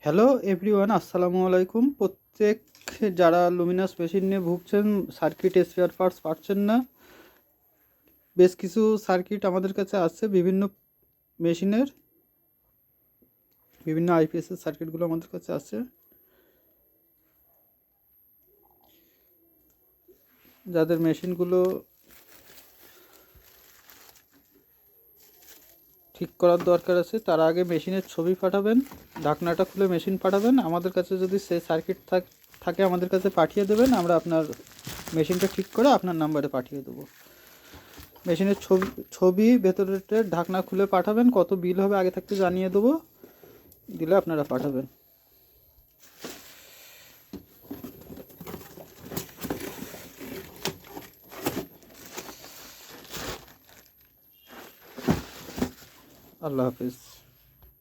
Hello everyone, আসসালামু আলাইকুম। প্রত্যেক যারা লুমিনাস মেশিন নিয়ে ভুগছেন, সার্কিট স্পেয়ার পার্টস পাচ্ছেন না, বেশ কিছু সার্কিট আমাদের কাছে আছে। বিভিন্ন মেশিনের বিভিন্ন আইপিএসের সার্কিটগুলো আমাদের কাছে আছে। যাদের মেশিনগুলো ঠিক করার দরকার আছে, তারা আগে মেশিনের ছবি পাঠাবেন, ঢাকনাটা খুলে মেশিন পাঠাবেন। আমাদের কাছে যদি সেই সার্কিট থাকে আমাদের কাছে পাঠিয়ে দেবেন, আমরা আপনার মেশিনটা ঠিক করে আপনার নাম্বারে পাঠিয়ে দেবো। মেশিনের ছবি ভেতরের ঢাকনা খুলে পাঠাবেন, কত বিল হবে আগে থাকতে জানিয়ে দেবো, দিলে আপনারা পাঠাবেন। আল্লাহ হাফিজ।